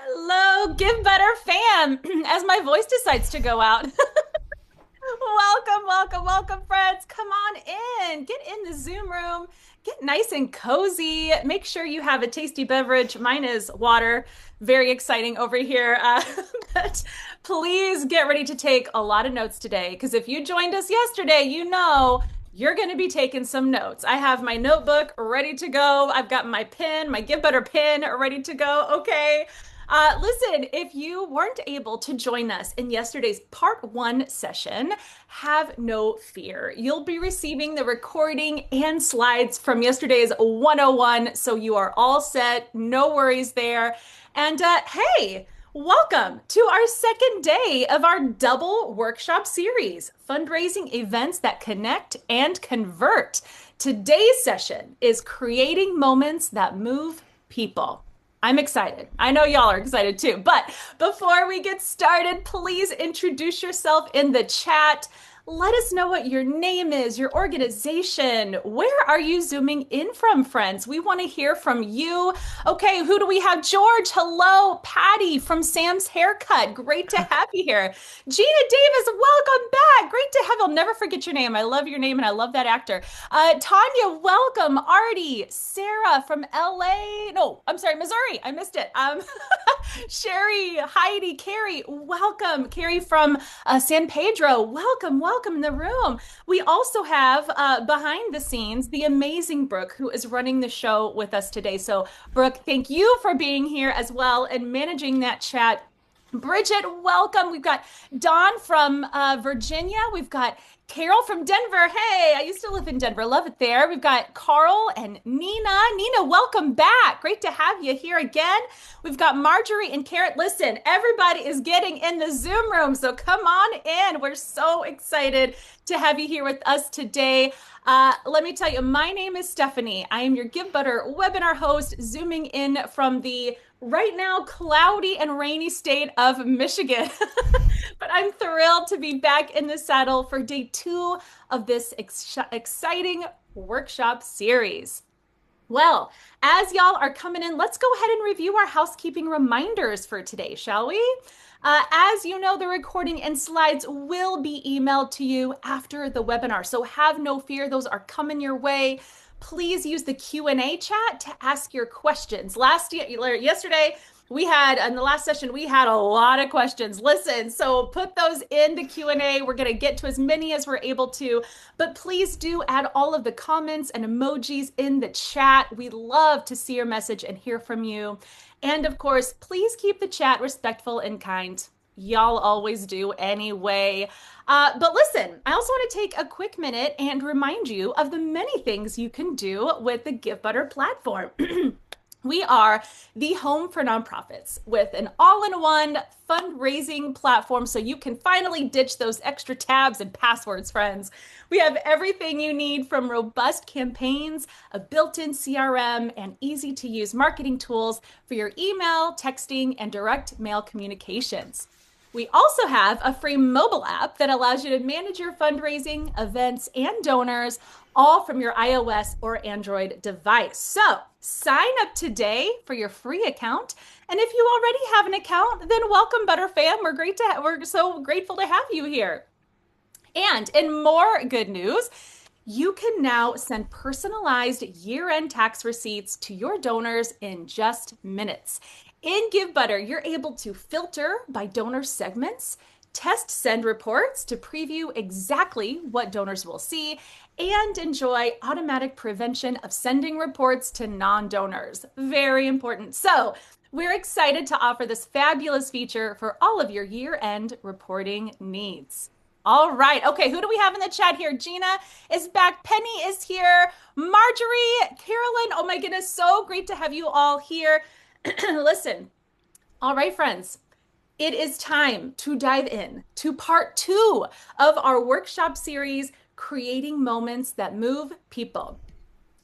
Hello, Give Better fam, as my voice decides to go out. Welcome, welcome, welcome, friends. Come on in. Get in the Zoom room. Get nice and cozy. Make sure you have a tasty beverage. Mine is water. Very exciting over here. But please get ready to take a lot of notes today because if you joined us yesterday, you know you're going to be taking some notes. I have my notebook ready to go. I've got my pen, my Give Better pen ready to go. Okay. Listen, if you weren't able to join us in yesterday's part one session, have no fear. You'll be receiving the recording and slides from yesterday's 101, so you are all set. No worries there. And hey, welcome to our second day of our double workshop series, fundraising events that connect and convert. Today's session is creating moments that move people. I'm excited. I know y'all are excited too. But before we get started, please introduce yourself in the chat. Let us know what your name is, your organization. Where are you zooming in from, friends? We want to hear from you. Okay, who do we have? George, hello. Patty from Sam's Haircut. Great to have you here. Gina Davis, welcome back. Great to have you. I'll never forget your name. I love your name and I love that actor. Tanya, welcome. Artie, Sarah from LA. No, I'm sorry, Missouri. I missed it. Sherry, Heidi, Carrie, welcome. Carrie from San Pedro, welcome in the room. We also have behind the scenes the amazing Brooke, who is running the show with us today. So, Brooke, thank you for being here as well and managing that chat. Bridget, welcome. We've got Dawn from Virginia. We've got Carol from Denver. Hey, I used to live in Denver. Love it there. We've got Carl and Nina. Nina, welcome back. Great to have you here again. We've got Marjorie and Carrot. Listen, everybody is getting in the Zoom room, so come on in. We're so excited to have you here with us today. Let me tell you, my name is Stephanie. I am your Give Better webinar host, zooming in from the right now cloudy and rainy state of Michigan. But I'm thrilled to be back in the saddle for day two of this exciting workshop series. Well, as y'all are coming in, let's go ahead and review our housekeeping reminders for today, shall we? As you know, the recording and slides will be emailed to you after the webinar, so have no fear. Those are coming your way. Please use the Q&A chat to ask your questions. Yesterday, in the last session, we had a lot of questions. Listen, so put those in the Q&A. We're going to get to as many as we're able to, but please do add all of the comments and emojis in the chat. We love to see your message and hear from you. And of course, please keep the chat respectful and kind. Y'all always do anyway. But listen, I also want to take a quick minute and remind you of the many things you can do with the Give Better platform. We are the home for nonprofits with an all-in-one fundraising platform so you can finally ditch those extra tabs and passwords, friends. We have everything you need from robust campaigns, a built-in CRM, and easy-to-use marketing tools for your email, texting, and direct mail communications. We also have a free mobile app that allows you to manage your fundraising, events, and donors all from your iOS or Android device. So sign up today for your free account. And if you already have an account, then welcome, Better Fam. We're so grateful to have you here. And in more good news, you can now send personalized year-end tax receipts to your donors in just minutes. In Give Better, you're able to filter by donor segments, test send reports to preview exactly what donors will see, and enjoy automatic prevention of sending reports to non-donors. Very important. So we're excited to offer this fabulous feature for all of your year-end reporting needs. All right. Okay. Who do we have in the chat here? Gina is back. Penny is here. Marjorie, Carolyn. Oh my goodness. So great to have you all here. Listen. All right, friends. It is time to dive in to part two of our workshop series, Creating Moments That Move People.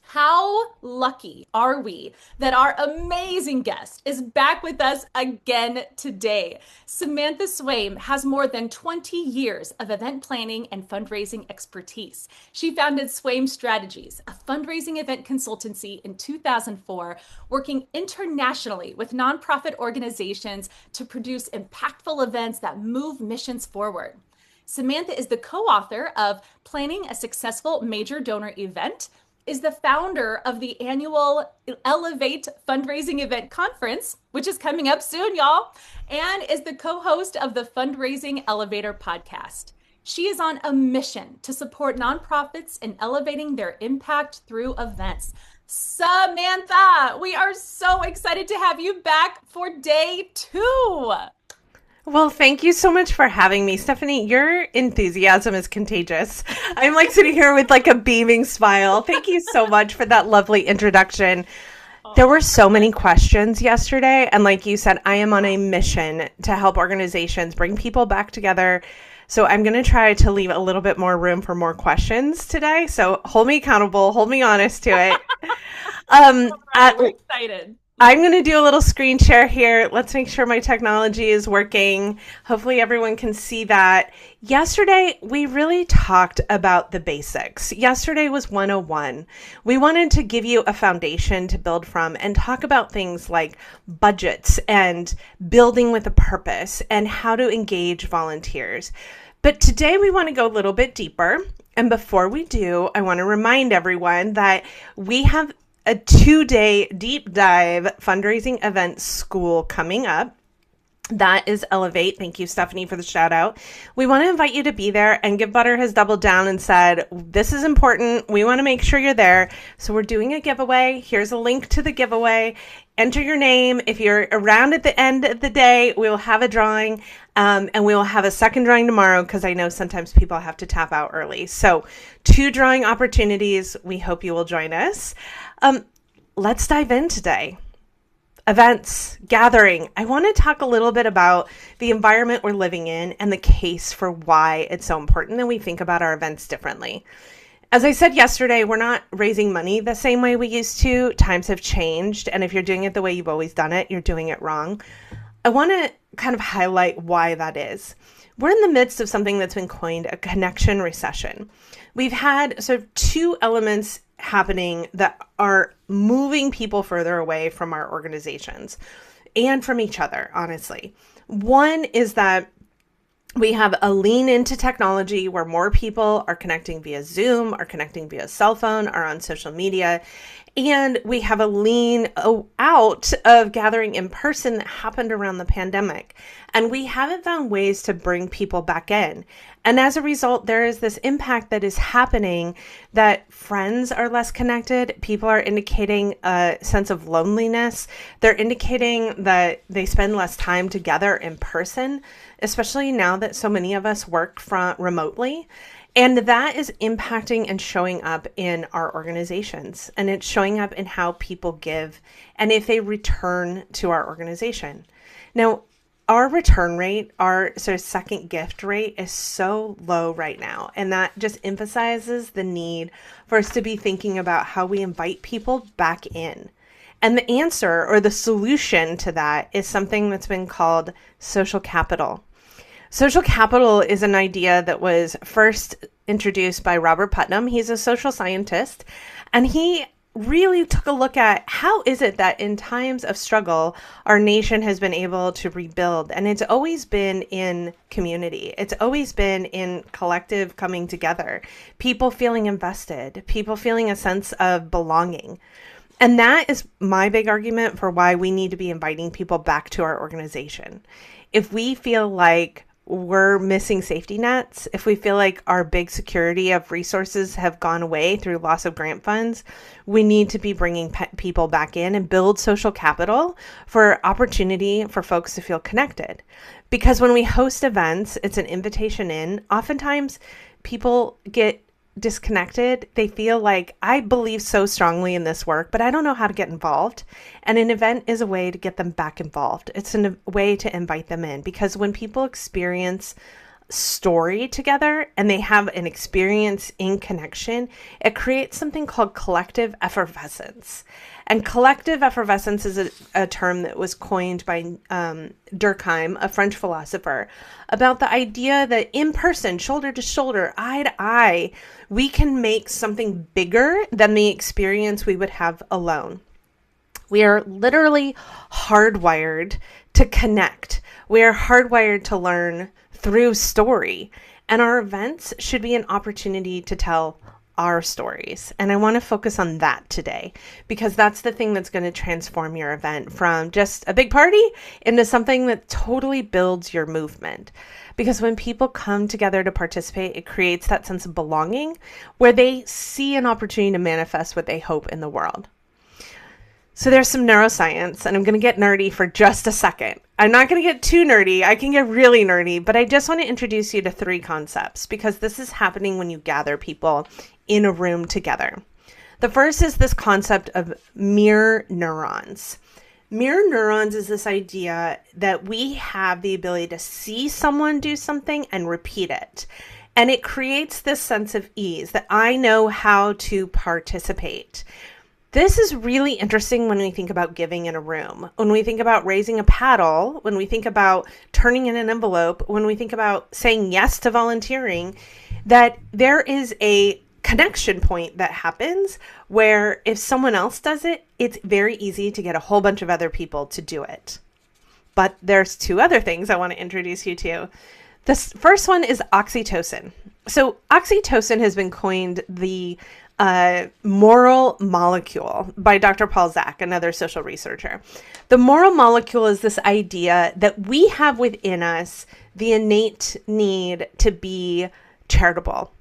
How lucky are we that our amazing guest is back with us again today? Samantha Swaim has more than 20 years of event planning and fundraising expertise. She founded Swaim Strategies, a fundraising event consultancy in 2004, working internationally with nonprofit organizations to produce impactful events that move missions forward. Samantha is the co-author of Planning a Successful Major Donor Event, is the founder of the annual Elevate Fundraising Event Conference, which is coming up soon, y'all, and is the co-host of the Fundraising Elevator podcast. She is on a mission to support nonprofits in elevating their impact through events. Samantha, we are so excited to have you back for day 2. Well, thank you so much for having me. Stephanie, your enthusiasm is contagious. I'm like sitting here with like a beaming smile. Thank you so much for that lovely introduction. There were so many questions yesterday. And like you said, I am on a mission to help organizations bring people back together. So I'm going to try to leave a little bit more room for more questions today. So hold me accountable, hold me honest to it. We're excited. I'm going to do a little screen share here. Let's make sure my technology is working. Hopefully everyone can see that. Yesterday, we really talked about the basics. Yesterday was 101. We wanted to give you a foundation to build from and talk about things like budgets and building with a purpose and how to engage volunteers. But today we want to go a little bit deeper. And before we do, I want to remind everyone that we have a 2-day deep dive fundraising event school coming up. That is Elevate. Thank you, Stephanie, for the shout out. We want to invite you to be there, and Give Butter has doubled down and said, this is important. We want to make sure you're there. So we're doing a giveaway. Here's a link to the giveaway. Enter your name. If you're around at the end of the day, we will have a drawing, and we will have a second drawing tomorrow because I know sometimes people have to tap out early. So 2 drawing opportunities. We hope you will join us. Let's dive in today. Events, gathering. I want to talk a little bit about the environment we're living in and the case for why it's so important that we think about our events differently. As I said yesterday, we're not raising money the same way we used to. Times have changed. And if you're doing it the way you've always done it, you're doing it wrong. I want to kind of highlight why that is. We're in the midst of something that's been coined a connection recession. We've had sort of 2 elements happening that are moving people further away from our organizations and from each other, honestly. One is that we have a lean into technology where more people are connecting via Zoom, are connecting via cell phone, are on social media. And we have a lean out of gathering in person that happened around the pandemic. And we haven't found ways to bring people back in. And as a result, there is this impact that is happening that friends are less connected. People are indicating a sense of loneliness. They're indicating that they spend less time together in person, especially now that so many of us work from remotely. And that is impacting and showing up in our organizations. And it's showing up in how people give and if they return to our organization. Now, our return rate, our sort of second gift rate is so low right now. And that just emphasizes the need for us to be thinking about how we invite people back in. And the answer or the solution to that is something that's been called social capital. Social capital is an idea that was first introduced by Robert Putnam. He's a social scientist, and he really took a look at how is it that in times of struggle, our nation has been able to rebuild. And it's always been in community. It's always been in collective coming together, people feeling invested, people feeling a sense of belonging. And that is my big argument for why we need to be inviting people back to our organization. If we feel like we're missing safety nets, if we feel like our big security of resources have gone away through loss of grant funds, we need to be bringing people back in and build social capital for opportunity for folks to feel connected. Because when we host events, it's an invitation in. Oftentimes, people get disconnected. They feel like, I believe so strongly in this work, but I don't know how to get involved. And an event is a way to get them back involved. It's a way to invite them in, because when people experience story together and they have an experience in connection, it creates something called collective effervescence. And collective effervescence is a term that was coined by Durkheim, a French philosopher, about the idea that in person, shoulder to shoulder, eye to eye, we can make something bigger than the experience we would have alone. We are literally hardwired to connect. We are hardwired to learn through story. And our events should be an opportunity to tell our stories. And I want to focus on that today because that's the thing that's going to transform your event from just a big party into something that totally builds your movement. Because when people come together to participate, it creates that sense of belonging where they see an opportunity to manifest what they hope in the world. So there's some neuroscience, and I'm going to get nerdy for just a second. I'm not going to get too nerdy. I can get really nerdy, but I just want to introduce you to 3 concepts because this is happening when you gather people in a room together. The first is this concept of mirror neurons. Mirror neurons is this idea that we have the ability to see someone do something and repeat it. And it creates this sense of ease that I know how to participate. This is really interesting when we think about giving in a room, when we think about raising a paddle, when we think about turning in an envelope, when we think about saying yes to volunteering, that there is a connection point that happens where if someone else does it, it's very easy to get a whole bunch of other people to do it. But there's 2 other things I want to introduce you to. This first one is oxytocin. So oxytocin has been coined the moral molecule by Dr. Paul Zak, another social researcher. The moral molecule is this idea that we have within us the innate need to be charitable,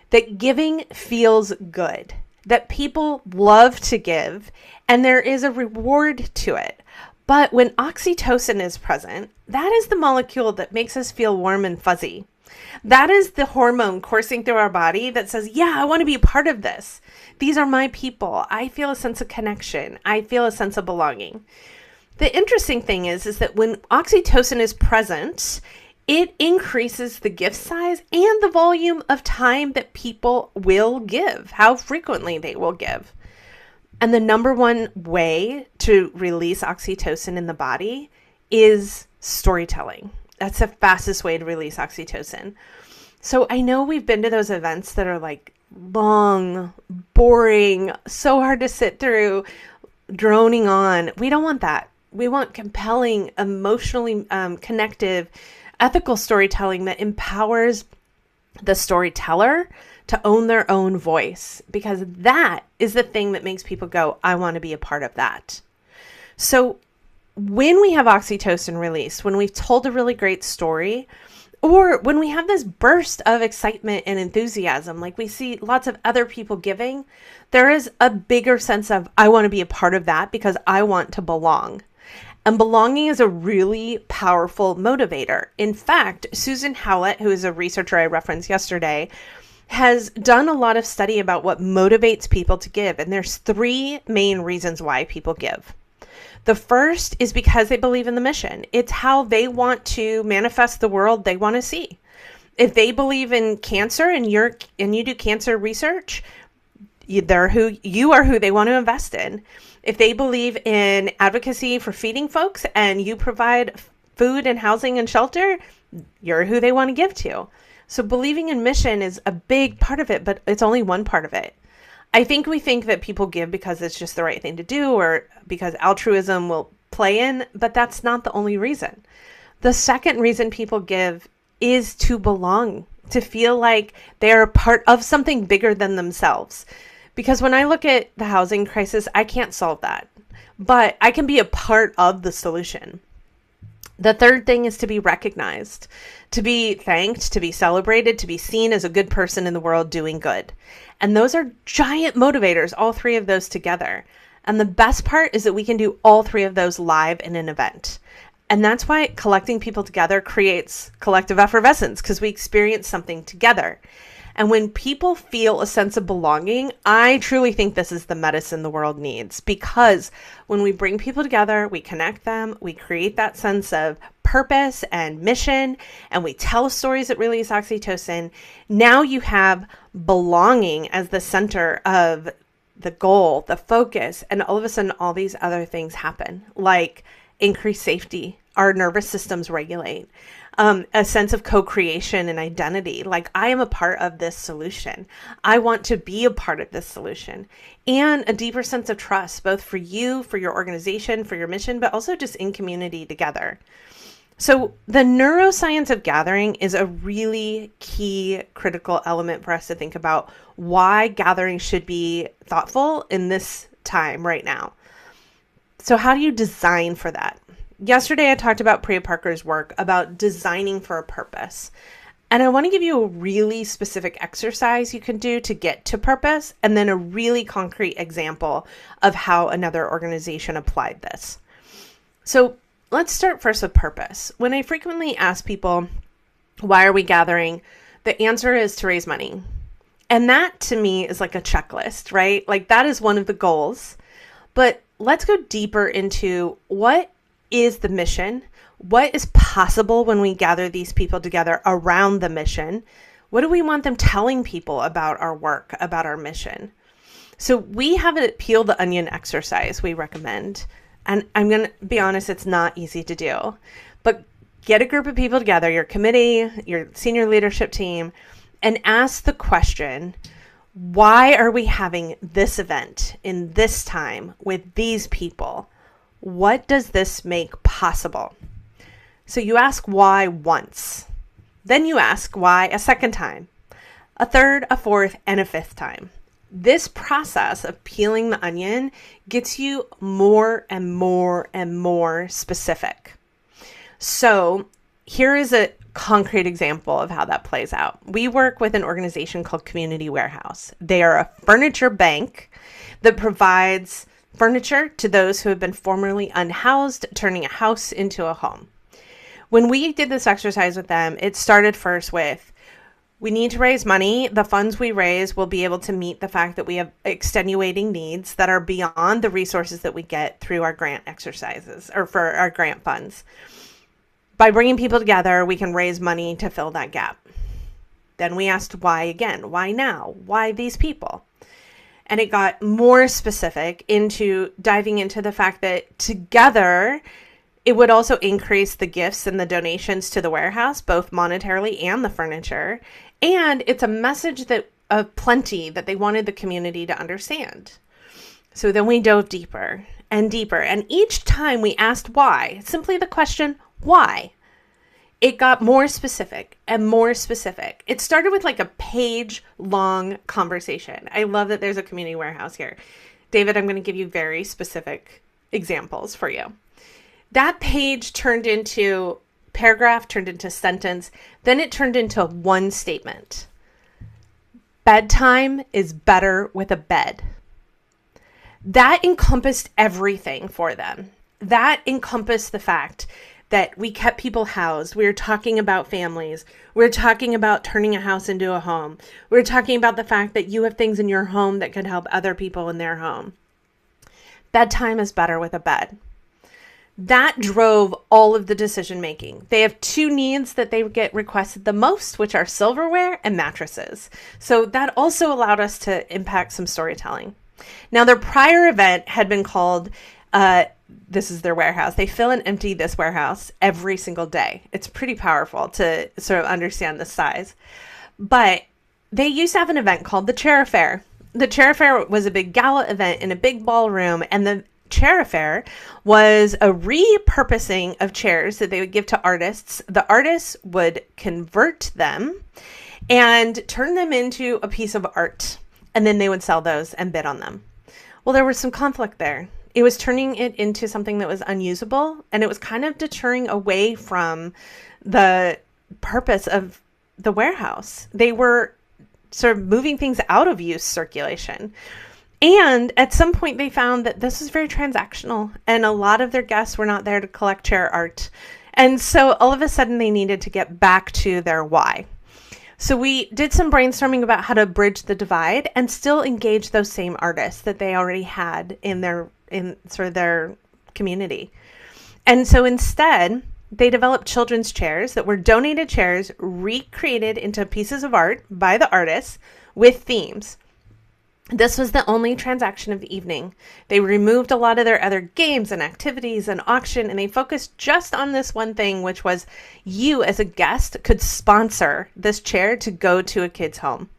that giving feels good, that people love to give, and there is a reward to it. But when oxytocin is present, that is the molecule that makes us feel warm and fuzzy. That is the hormone coursing through our body that says, yeah, I want to be a part of this. These are my people. I feel a sense of connection. I feel a sense of belonging. The interesting thing is that when oxytocin is present, it increases the gift size and the volume of time that people will give, how frequently they will give. And the number one way to release oxytocin in the body is storytelling. That's the fastest way to release oxytocin. So I know we've been to those events that are like long, boring, so hard to sit through, droning on. We don't want that. We want compelling, emotionally connective, ethical storytelling that empowers the storyteller to own their own voice, because that is the thing that makes people go, I want to be a part of that. So when we have oxytocin released, when we've told a really great story, or when we have this burst of excitement and enthusiasm, like we see lots of other people giving, there is a bigger sense of, I want to be a part of that because I want to belong. And belonging is a really powerful motivator. In fact, Susan Howlett, who is a researcher I referenced yesterday, has done a lot of study about what motivates people to give. And there's 3 main reasons why people give. The first is because they believe in the mission. It's how they want to manifest the world they want to see. If they believe in cancer and you do cancer research, you are who they want to invest in. If they believe in advocacy for feeding folks and you provide food and housing and shelter, you're who they want to give to. So believing in mission is a big part of it, but it's only one part of it. I think we think that people give because it's just the right thing to do or because altruism will play in, but that's not the only reason. The second reason people give is to belong, to feel like they're part of something bigger than themselves. Because when I look at the housing crisis, I can't solve that, but I can be a part of the solution. The third thing is to be recognized, to be thanked, to be celebrated, to be seen as a good person in the world doing good. And those are giant motivators, all 3 of those together. And the best part is that we can do all 3 of those live in an event. And that's why collecting people together creates collective effervescence, because we experience something together. And when people feel a sense of belonging, I truly think this is the medicine the world needs, because when we bring people together, we connect them, we create that sense of purpose and mission, and we tell stories that release oxytocin. Now you have belonging as the center of the goal, the focus, and all of a sudden all these other things happen, like increased safety, our nervous systems regulate, a sense of co-creation and identity. Like, I am a part of this solution. I want to be a part of this solution. And a deeper sense of trust, both for you, for your organization, for your mission, but also just in community together. So the neuroscience of gathering is a really key critical element for us to think about why gathering should be thoughtful in this time right now. So how do you design for that? Yesterday, I talked about Priya Parker's work about designing for a purpose. And I want to give you a really specific exercise you can do to get to purpose, and then a really concrete example of how another organization applied this. So let's start first with purpose. When I frequently ask people, why are we gathering? The answer is to raise money. And that to me is like a checklist, right? Like, that is one of the goals. But let's go deeper into what is the mission? What is possible when we gather these people together around the mission? What do we want them telling people about our work, about our mission? So we have a peel the onion exercise we recommend. And I'm going to be honest, it's not easy to do. But get a group of people together, your committee, your senior leadership team, and ask the question, why are we having this event in this time with these people? What does this make possible? So you ask why once. Then you ask why a second time, a third, a fourth, and a fifth time. This process of peeling the onion gets you more and more and more specific. So here is a concrete example of how that plays out. We work with an organization called Community Warehouse. They are a furniture bank that provides furniture to those who have been formerly unhoused, turning a house into a home. When we did this exercise with them, it started first with, we need to raise money. The funds we raise will be able to meet the fact that we have extenuating needs that are beyond the resources that we get through our grant exercises or for our grant funds. By bringing people together, we can raise money to fill that gap. Then we asked why again. Why now? Why these people? And it got more specific into diving into the fact that together, it would also increase the gifts and the donations to the warehouse, both monetarily and the furniture. And it's a message that of plenty that they wanted the community to understand. So then we dove deeper and deeper. And each time we asked why, simply the question, why? It got more specific and more specific. It started with like a page-long conversation. I love that there's a community warehouse here. David, I'm going to give you very specific examples for you. That page turned into paragraph, turned into sentence, then it turned into one statement. Bedtime is better with a bed. That encompassed everything for them. That encompassed the fact that we kept people housed. We were talking about families. We were talking about turning a house into a home. We were talking about the fact that you have things in your home that could help other people in their home. Bedtime is better with a bed. That drove all of the decision making. They have two needs that they get requested the most, which are silverware and mattresses. So that also allowed us to impact some storytelling. Now, their prior event had been called, this is their warehouse. They fill and empty this warehouse every single day. It's pretty powerful to sort of understand the size. But they used to have an event called the Chair Affair. The Chair Affair was a big gala event in a big ballroom, and the Chair Affair was a repurposing of chairs that they would give to artists. The artists would convert them and turn them into a piece of art, and then they would sell those and bid on them. Well, there was some conflict there. It was turning it into something that was unusable, and it was kind of deterring away from the purpose of the warehouse. They were sort of moving things out of use circulation. And at some point they found that this was very transactional, and a lot of their guests were not there to collect chair art. And so all of a sudden they needed to get back to their why. So we did some brainstorming about how to bridge the divide and still engage those same artists that they already had in sort of their community. And so instead, they developed children's chairs that were donated chairs recreated into pieces of art by the artists with themes. This was the only transaction of the evening. They removed a lot of their other games and activities and auction, and they focused just on this one thing, which was you as a guest could sponsor this chair to go to a kid's home.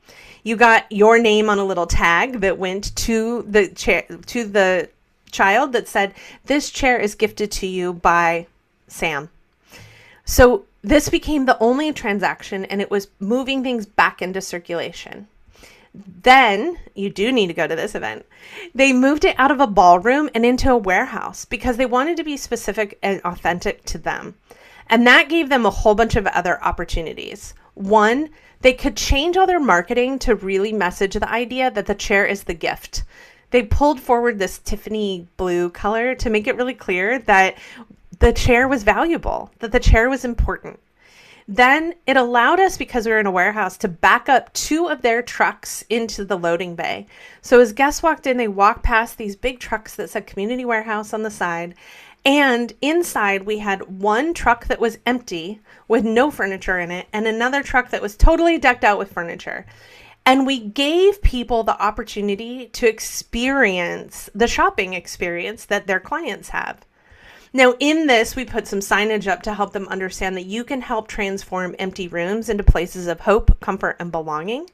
You got your name on a little tag that went to the chair, to the child, that said, "This chair is gifted to you by Sam." So this became the only transaction, and it was moving things back into circulation. Then, you do need to go to this event, they moved it out of a ballroom and into a warehouse because they wanted to be specific and authentic to them. And that gave them a whole bunch of other opportunities. One, they could change all their marketing to really message the idea that the chair is the gift. They pulled forward this Tiffany blue color to make it really clear that the chair was valuable, that the chair was important. Then it allowed us, because we were in a warehouse, to back up 2 of their trucks into the loading bay. So as guests walked in, they walked past these big trucks that said community warehouse on the side. And inside we had one truck that was empty with no furniture in it and another truck that was totally decked out with furniture. And we gave people the opportunity to experience the shopping experience that their clients have. Now, in this, we put some signage up to help them understand that you can help transform empty rooms into places of hope, comfort, and belonging.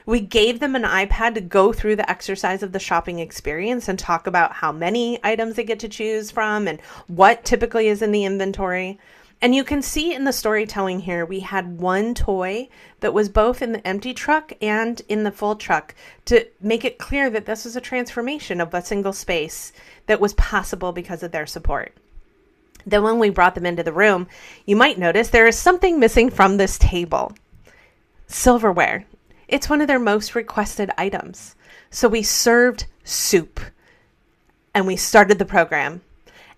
We gave them an iPad to go through the exercise of the shopping experience and talk about how many items they get to choose from and what typically is in the inventory. And you can see in the storytelling here, we had one toy that was both in the empty truck and in the full truck to make it clear that this was a transformation of a single space that was possible because of their support. Then when we brought them into the room, you might notice there is something missing from this table. Silverware. It's one of their most requested items. So we served soup and we started the program.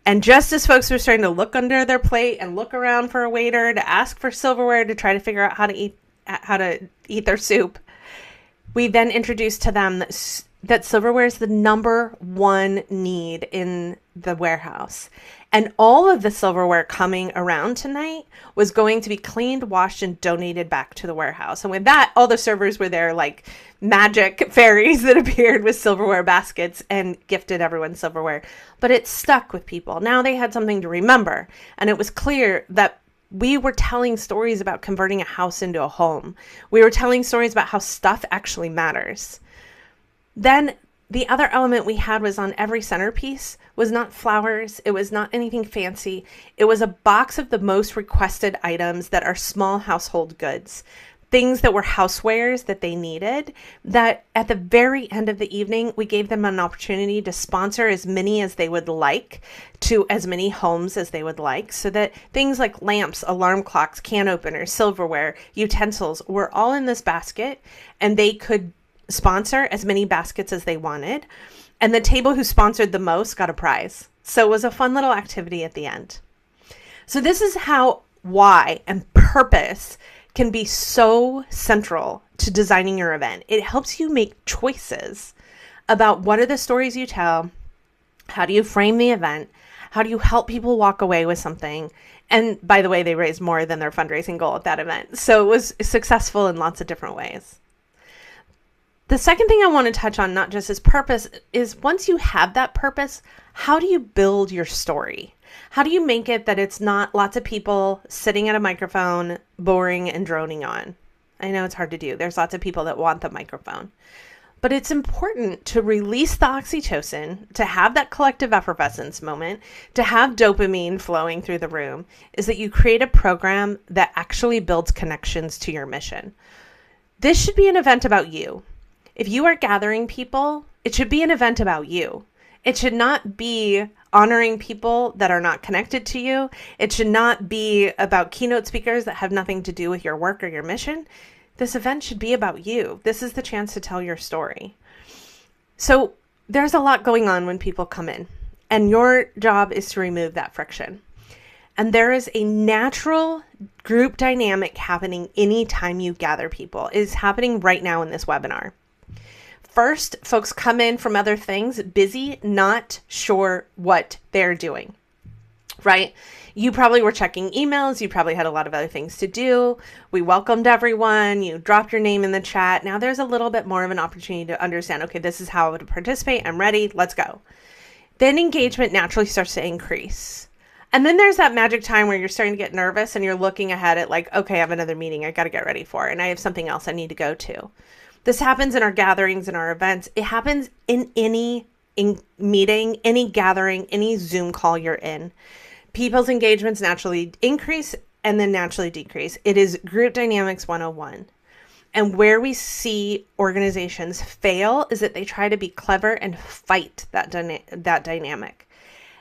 And just as folks were starting to look under their plate and look around for a waiter to ask for silverware to try to figure out how to eat their soup, we then introduced to them that silverware is the number one need in the warehouse. And all of the silverware coming around tonight was going to be cleaned, washed, and donated back to the warehouse. And with that, all the servers were there like magic fairies that appeared with silverware baskets and gifted everyone silverware. But it stuck with people. Now they had something to remember. And it was clear that we were telling stories about converting a house into a home. We were telling stories about how stuff actually matters. Then the other element we had was on every centerpiece was not flowers. It was not anything fancy. It was a box of the most requested items that are small household goods, things that were housewares that they needed, that at the very end of the evening, we gave them an opportunity to sponsor as many as they would like to as many homes as they would like, so that things like lamps, alarm clocks, can openers, silverware, utensils were all in this basket, and they could sponsor as many baskets as they wanted. And the table who sponsored the most got a prize. So it was a fun little activity at the end. So this is how why and purpose can be so central to designing your event. It helps you make choices about what are the stories you tell, how do you frame the event, how do you help people walk away with something. And by the way, they raised more than their fundraising goal at that event. So it was successful in lots of different ways. The second thing I want to touch on, not just as purpose, is once you have that purpose, how do you build your story? How do you make it that it's not lots of people sitting at a microphone, boring and droning on? I know it's hard to do. There's lots of people that want the microphone. But it's important to release the oxytocin, to have that collective effervescence moment, to have dopamine flowing through the room, is that you create a program that actually builds connections to your mission. This should be an event about you. If you are gathering people, it should be an event about you. It should not be honoring people that are not connected to you. It should not be about keynote speakers that have nothing to do with your work or your mission. This event should be about you. This is the chance to tell your story. So there's a lot going on when people come in, and your job is to remove that friction. And there is a natural group dynamic happening anytime you gather people. It is happening right now in this webinar. First, folks come in from other things, busy, not sure what they're doing, right? You probably were checking emails. You probably had a lot of other things to do. We welcomed everyone. You dropped your name in the chat. Now there's a little bit more of an opportunity to understand, okay, this is how to participate. I'm ready. Let's go. Then engagement naturally starts to increase. And then there's that magic time where you're starting to get nervous and you're looking ahead at like, okay, I have another meeting I got to get ready for, and I have something else I need to go to. This happens in our gatherings and our events. It happens in any meeting, any gathering, any Zoom call you're in. People's engagements naturally increase and then naturally decrease. It is Group Dynamics 101. And where we see organizations fail is that they try to be clever and fight that dynamic.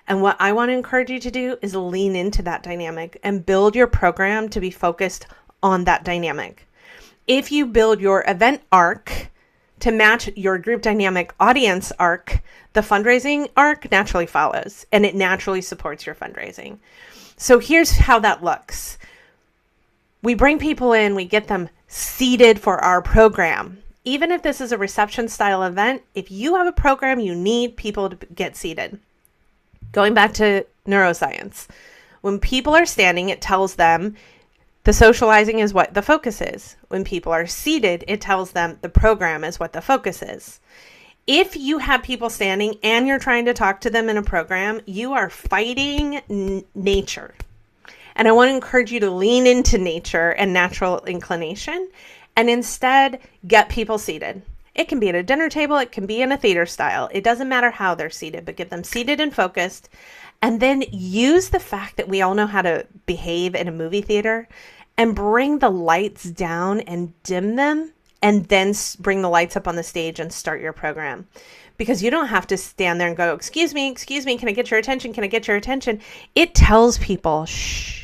And what I want to encourage you to do is lean into that dynamic and build your program to be focused on that dynamic. If you build your event arc to match your group dynamic audience arc, the fundraising arc naturally follows, and it naturally supports your fundraising. So here's how that looks. We bring people in, we get them seated for our program. Even if this is a reception style event, if you have a program, you need people to get seated. Going back to neuroscience, when people are standing, it tells them the socializing is what the focus is. When people are seated, it tells them the program is what the focus is. If you have people standing and you're trying to talk to them in a program, you are fighting nature. And I want to encourage you to lean into nature and natural inclination and instead get people seated. It can be at a dinner table. It can be in a theater style. It doesn't matter how they're seated, but get them seated and focused. And then use the fact that we all know how to behave in a movie theater and bring the lights down and dim them, and then bring the lights up on the stage and start your program. Because you don't have to stand there and go, excuse me, can I get your attention? Can I get your attention? It tells people, shh.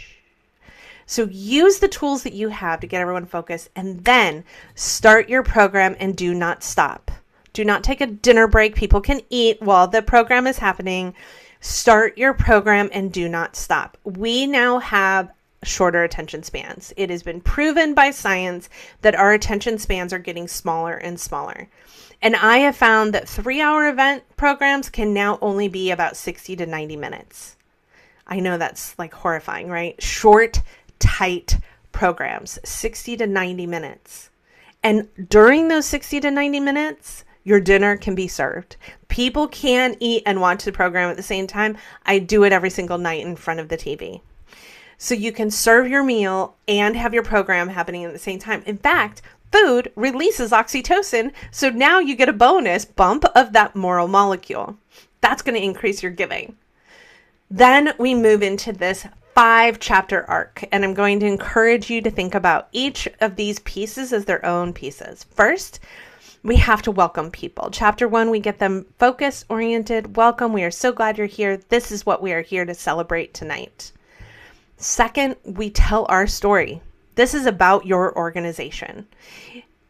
So use the tools that you have to get everyone focused, and then start your program and do not stop. Do not take a dinner break. People can eat while the program is happening. Start your program and do not stop. We now have shorter attention spans. It has been proven by science that our attention spans are getting smaller and smaller. And I have found that 3-hour event programs can now only be about 60 to 90 minutes. I know that's like horrifying, right? Short, tight programs, 60 to 90 minutes. And during those 60 to 90 minutes, your dinner can be served. People can eat and watch the program at the same time. I do it every single night in front of the TV. So you can serve your meal and have your program happening at the same time. In fact, food releases oxytocin, so now you get a bonus bump of that moral molecule. That's going to increase your giving. Then we move into this 5-chapter arc, and I'm going to encourage you to think about each of these pieces as their own pieces. First, we have to welcome people. Chapter 1, we get them focused, oriented, welcome. We are so glad you're here. This is what we are here to celebrate tonight. Second, we tell our story. This is about your organization.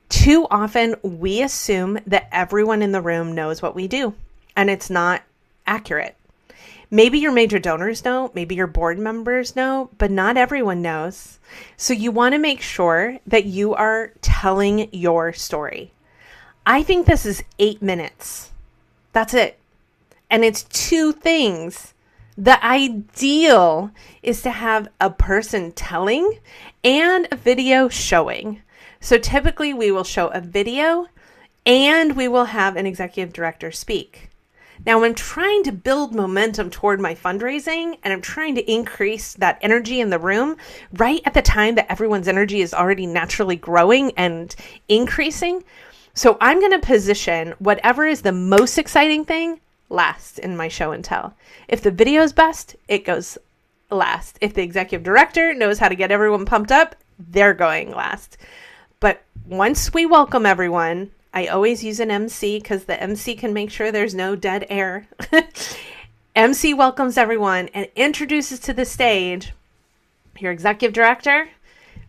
Too often, we assume that everyone in the room knows what we do, and it's not accurate. Maybe your major donors know, maybe your board members know, but not everyone knows. So you want to make sure that you are telling your story. I think this is 8 minutes. That's it. And it's 2 things. The ideal is to have a person telling and a video showing. So typically we will show a video and we will have an executive director speak. Now I'm trying to build momentum toward my fundraising, and I'm trying to increase that energy in the room right at the time that everyone's energy is already naturally growing and increasing. So I'm going to position whatever is the most exciting thing last in my show and tell. If the video is best, it goes last. If the executive director knows how to get everyone pumped up, they're going last. But once we welcome everyone, I always use an MC because the MC can make sure there's no dead air. MC welcomes everyone and introduces to the stage your executive director.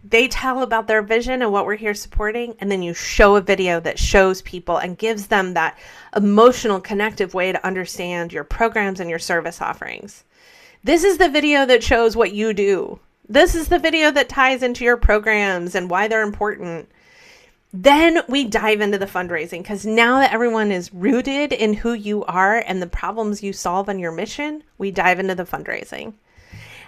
They tell about their vision and what we're here supporting, and then you show a video that shows people and gives them that emotional, connective way to understand your programs and your service offerings. This is the video that shows what you do. This is the video that ties into your programs and why they're important. Then we dive into the fundraising, because now that everyone is rooted in who you are and the problems you solve on your mission, we dive into the fundraising.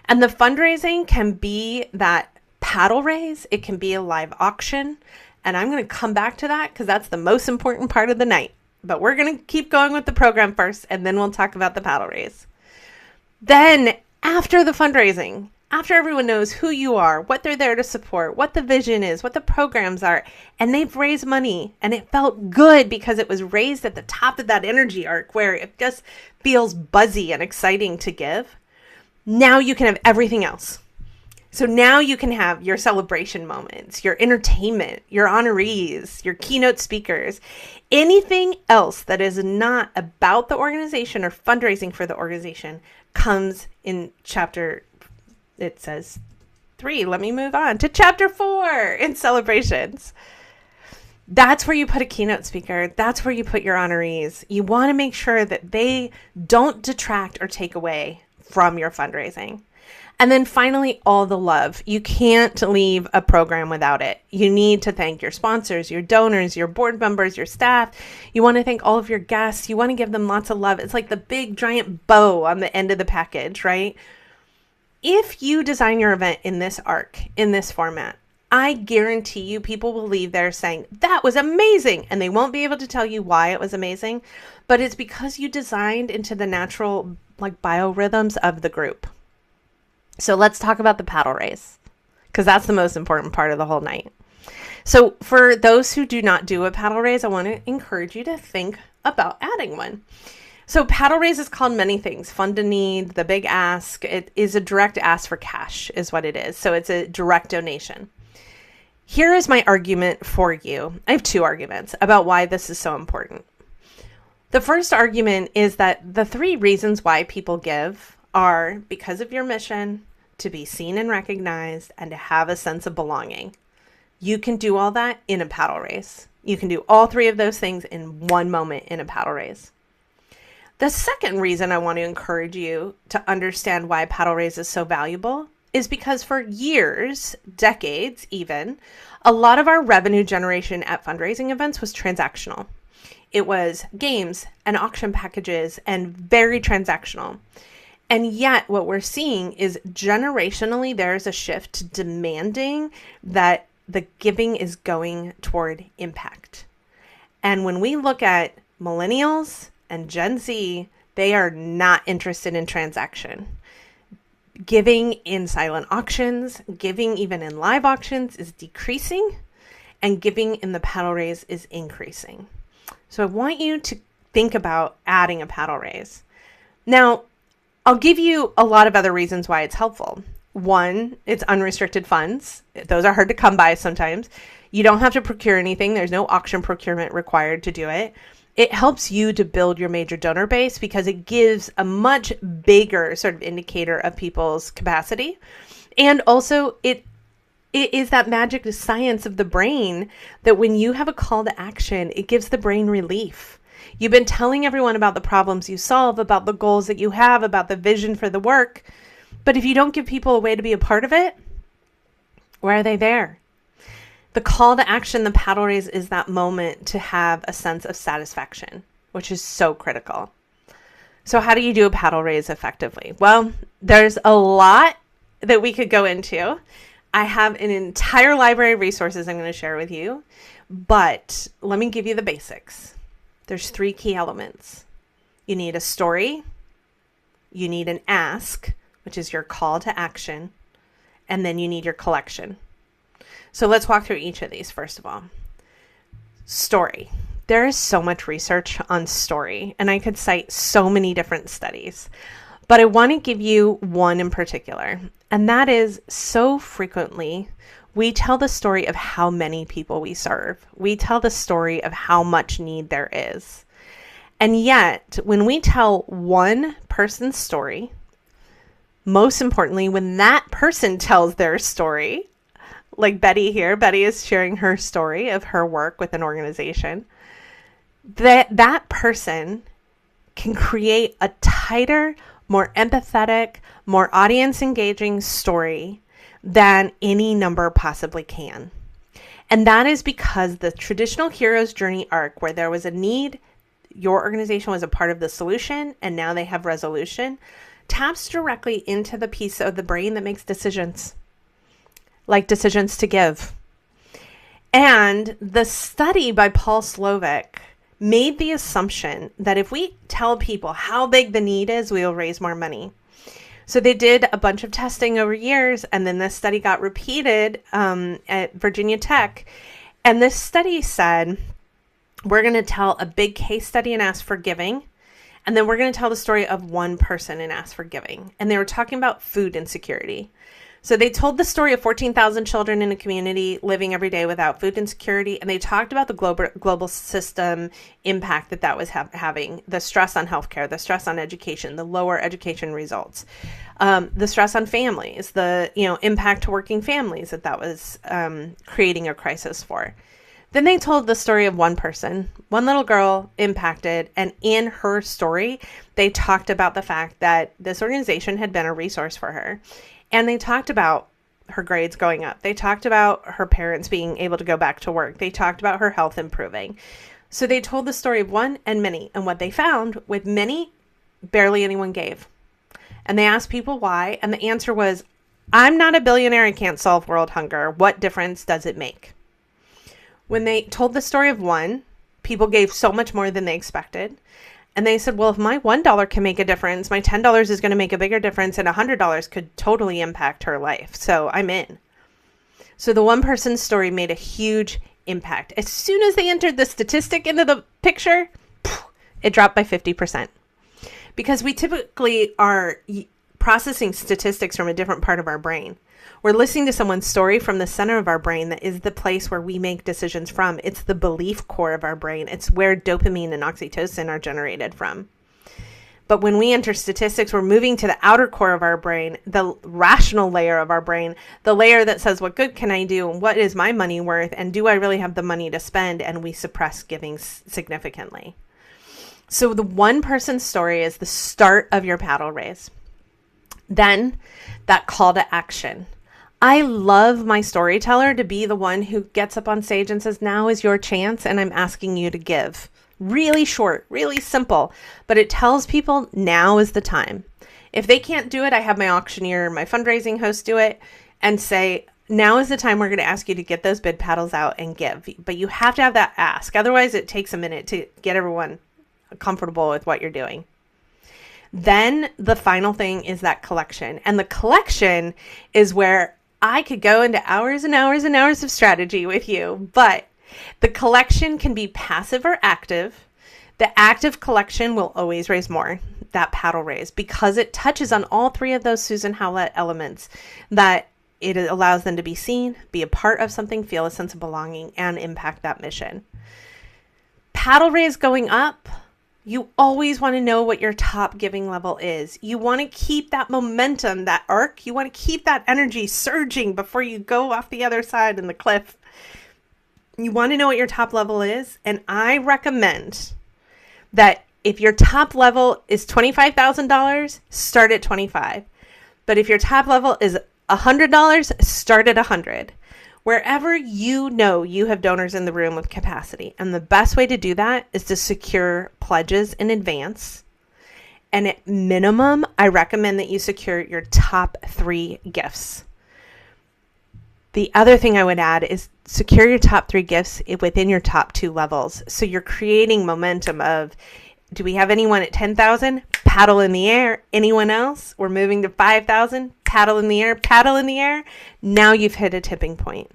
And the fundraising can be that paddle raise. It can be a live auction. And I'm going to come back to that because that's the most important part of the night. But we're going to keep going with the program first, and then we'll talk about the paddle raise. Then after the fundraising, after everyone knows who you are, what they're there to support, what the vision is, what the programs are, and they've raised money and it felt good because it was raised at the top of that energy arc where it just feels buzzy and exciting to give. Now you can have everything else. So now you can have your celebration moments, your entertainment, your honorees, your keynote speakers, anything else that is not about the organization or fundraising for the organization comes in chapter, it says 3. Let me move on to chapter 4 in celebrations. That's where you put a keynote speaker. That's where you put your honorees. You want to make sure that they don't detract or take away from your fundraising. And then finally, all the love. You can't leave a program without it. You need to thank your sponsors, your donors, your board members, your staff. You want to thank all of your guests. You want to give them lots of love. It's like the big giant bow on the end of the package, right? If you design your event in this arc, in this format, I guarantee you people will leave there saying, that was amazing. And they won't be able to tell you why it was amazing, but it's because you designed into the natural biorhythms of the group. So let's talk about the paddle race, because that's the most important part of the whole night. So for those who do not do a paddle raise, I want to encourage you to think about adding one. So paddle raise is called many things. Fund a need, the big ask. It is a direct ask for cash is what it is. So it's a direct donation. Here is my argument for you. I have 2 arguments about why this is so important. The first argument is that the 3 reasons why people give are because of your mission, to be seen and recognized, and to have a sense of belonging. You can do all that in a paddle race. You can do all 3 of those things in one moment in a paddle race. The second reason I want to encourage you to understand why paddle raise is so valuable is because for years, decades even, a lot of our revenue generation at fundraising events was transactional. It was games and auction packages and very transactional. And yet what we're seeing is generationally, there's a shift to demanding that the giving is going toward impact. And when we look at millennials and Gen Z, they are not interested in transaction. Giving in silent auctions, giving even in live auctions is decreasing, and giving in the paddle raise is increasing. So I want you to think about adding a paddle raise. Now, I'll give you a lot of other reasons why it's helpful. 1, it's unrestricted funds. Those are hard to come by sometimes. You don't have to procure anything. There's no auction procurement required to do it. It helps you to build your major donor base because it gives a much bigger sort of indicator of people's capacity. And also it is that magic science of the brain that when you have a call to action, it gives the brain relief. You've been telling everyone about the problems you solve, about the goals that you have, about the vision for the work. But if you don't give people a way to be a part of it, where are they there? The call to action, the paddle raise, is that moment to have a sense of satisfaction, which is so critical. So how do you do a paddle raise effectively? Well, there's a lot that we could go into. I have an entire library of resources I'm going to share with you, but let me give you the basics. There's 3 key elements. You need a story, you need an ask, which is your call to action, and then you need your collection. So let's walk through each of these first of all. Story. There is so much research on story, and I could cite so many different studies, but I want to give you one in particular, and that is so frequently we tell the story of how many people we serve. We tell the story of how much need there is. And yet, when we tell one person's story, most importantly, when that person tells their story, like Betty here, Betty is sharing her story of her work with an organization, that person can create a tighter, more empathetic, more audience engaging story than any number possibly can. And that is because the traditional hero's journey arc, where there was a need, your organization was a part of the solution, and now they have resolution, taps directly into the piece of the brain that makes decisions, like decisions to give. And the study by Paul Slovic made the assumption that if we tell people how big the need is, we'll raise more money. So they did a bunch of testing over years, and then this study got repeated at Virginia Tech. And this study said, we're going to tell a big case study and ask for giving. And then we're going to tell the story of one person and ask for giving. And they were talking about food insecurity. So they told the story of 14,000 children in a community living every day without food insecurity. And they talked about the global system impact that was having, the stress on healthcare, the stress on education, the lower education results, the stress on families, the impact to working families that was creating a crisis for. Then they told the story of one person, one little girl impacted. And in her story, they talked about the fact that this organization had been a resource for her. And they talked about her grades going up. They talked about her parents being able to go back to work. They talked about her health improving. So they told the story of one and many. And what they found with many, barely anyone gave. And they asked people why. And the answer was, I'm not a billionaire. I can't solve world hunger. What difference does it make? When they told the story of one, people gave so much more than they expected. And they said, well, if my $1 can make a difference, my $10 is going to make a bigger difference, and $100 could totally impact her life. So I'm in. So the one person's story made a huge impact. As soon as they entered the statistic into the picture, it dropped by 50%. Because we typically are processing statistics from a different part of our brain. We're listening to someone's story from the center of our brain that is the place where we make decisions from. It's the belief core of our brain. It's where dopamine and oxytocin are generated from. But when we enter statistics, we're moving to the outer core of our brain, the rational layer of our brain, the layer that says, what good can I do? And what is my money worth? And do I really have the money to spend? And we suppress giving significantly. So the one person story is the start of your paddle raise. Then that call to action. I love my storyteller to be the one who gets up on stage and says, now is your chance, and I'm asking you to give. Really short, really simple, but it tells people now is the time. If they can't do it, I have my auctioneer, my fundraising host do it and say, now is the time we're going to ask you to get those bid paddles out and give. But you have to have that ask. Otherwise, it takes a minute to get everyone comfortable with what you're doing. Then the final thing is that collection. And the collection is where I could go into hours and hours and hours of strategy with you, but the collection can be passive or active. The active collection will always raise more, that paddle raise, because it touches on all three of those Susan Howlett elements, that it allows them to be seen, be a part of something, feel a sense of belonging, and impact that mission. Paddle raise going up, you always want to know what your top giving level is. You want to keep that momentum, that arc. You want to keep that energy surging before you go off the other side in the cliff. You want to know what your top level is. And I recommend that if your top level is $25,000, start at 25. But if your top level is $100, start at 100. Wherever you know you have donors in the room with capacity. And the best way to do that is to secure pledges in advance. And at minimum, I recommend that you secure your top 3 gifts. The other thing I would add is secure your top 3 gifts within your top 2 levels. So you're creating momentum of, do we have anyone at 10,000? Paddle in the air. Anyone else? We're moving to 5,000. Paddle in the air, paddle in the air. Now you've hit a tipping point.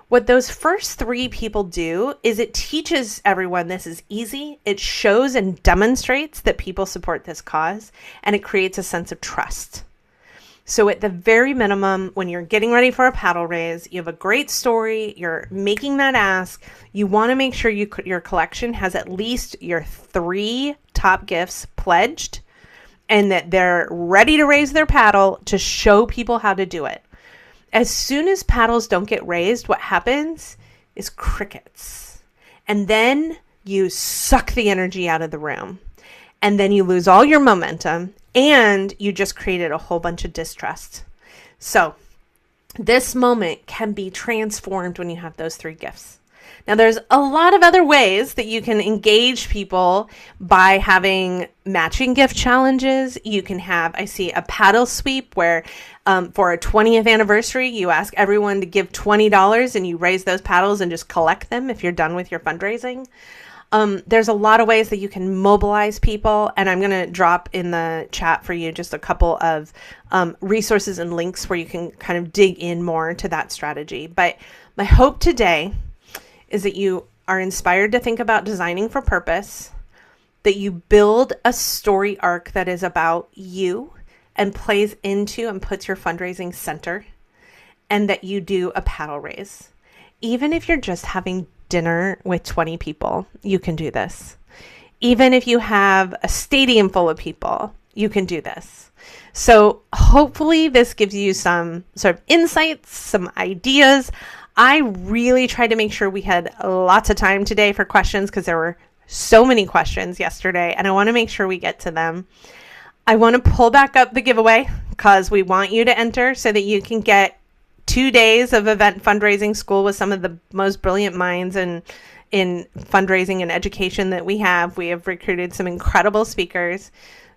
What those first 3 people do is it teaches everyone this is easy. It shows and demonstrates that people support this cause, and it creates a sense of trust. So at the very minimum, when you're getting ready for a paddle raise, you have a great story, you're making that ask, you want to make sure your collection has at least your 3 top gifts pledged, and that they're ready to raise their paddle to show people how to do it. As soon as paddles don't get raised, what happens is crickets. And then you suck the energy out of the room. and then you lose all your momentum and you just created a whole bunch of distrust. So this moment can be transformed when you have those three gifts. Now, there's a lot of other ways that you can engage people by having matching gift challenges. You can have, I see, a paddle sweep where for a 20th anniversary, you ask everyone to give $20 and you raise those paddles and just collect them if you're done with your fundraising. There's a lot of ways that you can mobilize people, and I'm going to drop in the chat for you just a couple of resources and links where you can kind of dig in more to that strategy. But my hope today is that you are inspired to think about designing for purpose, that you build a story arc that is about you and plays into and puts your fundraising center, and that you do a paddle raise. Even if you're just having dinner with 20 people, you can do this. Even if you have a stadium full of people, you can do this. So hopefully this gives you some sort of insights, some ideas. I really tried to make sure we had lots of time today for questions because there were so many questions yesterday, and I want to make sure we get to them. I want to pull back up the giveaway because we want you to enter so that you can get 2 days of event fundraising school with some of the most brilliant minds in fundraising and education that we have. We have recruited some incredible speakers.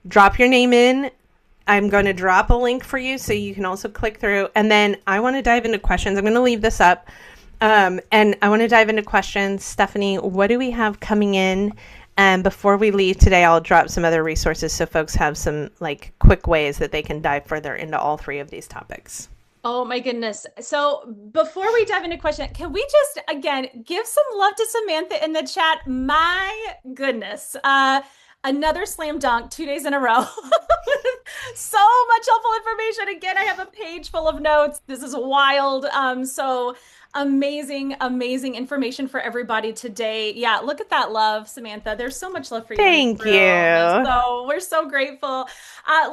Drop your name in. I'm going to drop a link for you so you can also click through. And then I want to dive into questions. I'm going to leave this up. And I want to dive into questions. Stephanie, what do we have coming in? And before we leave today, I'll drop some other resources so folks have some like quick ways that they can dive further into all three of these topics. Oh my goodness. So before we dive into question, can we just again give some love to Samantha in the chat? My goodness. Another slam dunk 2 days in a row. So much helpful information. Again, I have a page full of notes. This is wild. So amazing information for everybody today. Yeah, look at that love, Samantha. There's so much love for you. Thank you. So we're so grateful.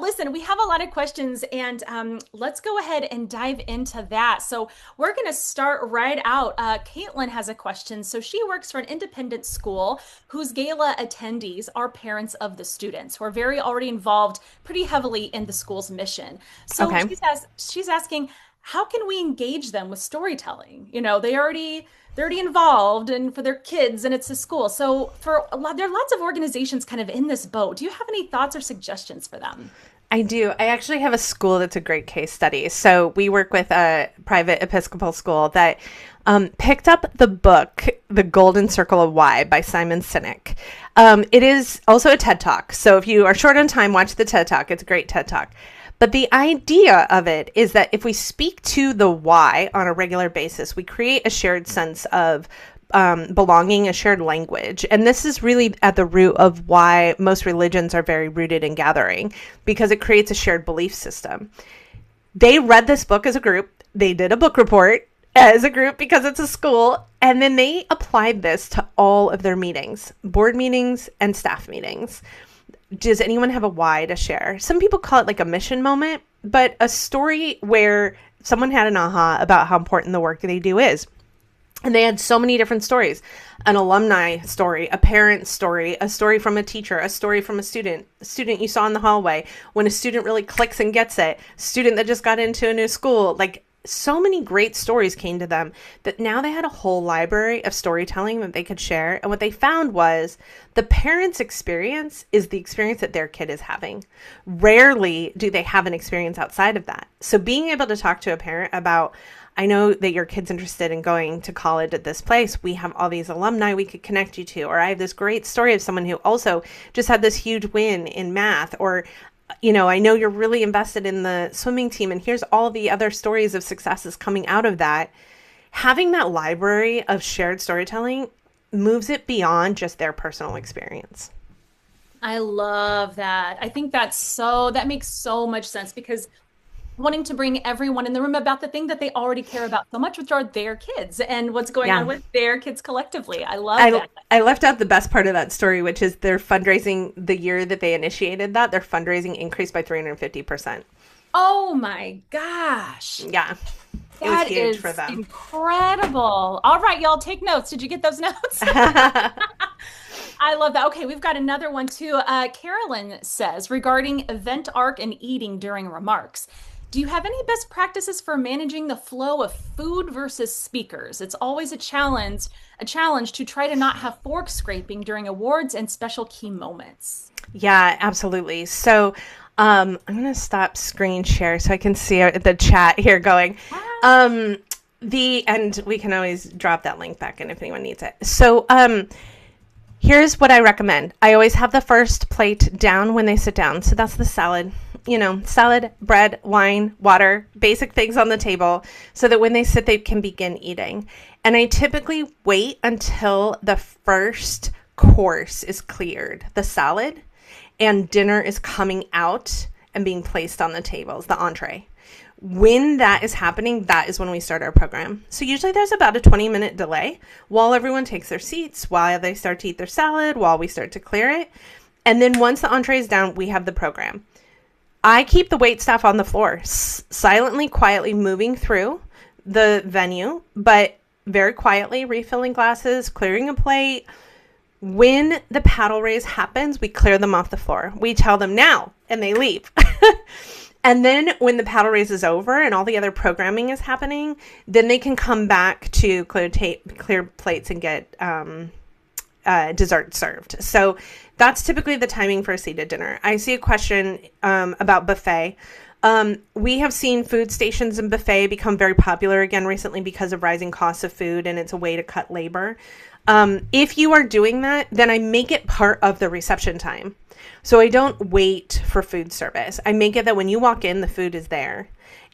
Listen, we have a lot of questions, and let's go ahead and dive into that. So we're going to start right out. Caitlin has a question. So she works for an independent school whose gala attendees are parents of the students who are very already involved pretty heavily in the school's mission. So Okay. she's asking, how can we engage them with storytelling? You know, they're already involved and for their kids and it's a school. So there are lots of organizations kind of in this boat. Do you have any thoughts or suggestions for them? I do. I actually have a school that's a great case study. So we work with a private Episcopal school that picked up the book, The Golden Circle of Why by Simon Sinek. It is also a TED Talk. So if you are short on time, watch the TED Talk. It's a great TED Talk. But the idea of it is that if we speak to the why on a regular basis, we create a shared sense of belonging, a shared language. And this is really at the root of why most religions are very rooted in gathering, because it creates a shared belief system. They read this book as a group. They did a book report as a group because it's a school. And then they applied this to all of their meetings, board meetings and staff meetings. Does anyone have a why to share? Some people call it like a mission moment, but a story where someone had an aha about how important the work they do is. And they had so many different stories: an alumni story, a parent story, a story from a teacher, a story from a student you saw in the hallway, when a student really clicks and gets it, student that just got into a new school. Like, so many great stories came to them that now they had a whole library of storytelling that they could share. And what they found was the parents' experience is the experience that their kid is having. Rarely do they have an experience outside of that. So being able to talk to a parent about, I know that your kid's interested in going to college at this place. We have all these alumni we could connect you to. Or I have this great story of someone who also just had this huge win in math. Or, you know, I know you're really invested in the swimming team, and here's all the other stories of successes coming out of that. Having that library of shared storytelling moves it beyond just their personal experience. I love that. I think that makes so much sense, because wanting to bring everyone in the room about the thing that they already care about so much, which are their kids and what's going on with their kids collectively. I love that. I left out the best part of that story, which is their fundraising. The year that they initiated that, their fundraising increased by 350%. Oh my gosh. Yeah. It was huge for them. Incredible. All right, y'all, take notes. Did you get those notes? I love that. Okay, we've got another one too. Carolyn says regarding event arc and eating during remarks. Do you have any best practices for managing the flow of food versus speakers? It's always a challenge to try to not have fork scraping during awards and special key moments. Yeah, absolutely. So I'm going to stop screen share so I can see the chat here going. Um, and we can always drop that link back in if anyone needs it. So here's what I recommend. I always have the first plate down when they sit down. So that's the salad. Salad, bread, wine, water, basic things on the table so that when they sit, they can begin eating. And I typically wait until the first course is cleared, the salad, and dinner is coming out and being placed on the tables, the entree. When that is happening, that is when we start our program. So usually there's about a 20-minute delay while everyone takes their seats, while they start to eat their salad, while we start to clear it. And then once the entree is down, we have the program. I keep the wait staff on the floor, silently, quietly moving through the venue, but very quietly refilling glasses, clearing a plate. When the paddle raise happens, we clear them off the floor. We tell them now, and they leave. And then when the paddle raise is over and all the other programming is happening, then they can come back to clear plates and get dessert served. So that's typically the timing for a seated dinner. I see a question about buffet. We have seen food stations and buffet become very popular again recently because of rising costs of food, and it's a way to cut labor. If you are doing that, then I make it part of the reception time. So I don't wait for food service. I make it that when you walk in, the food is there.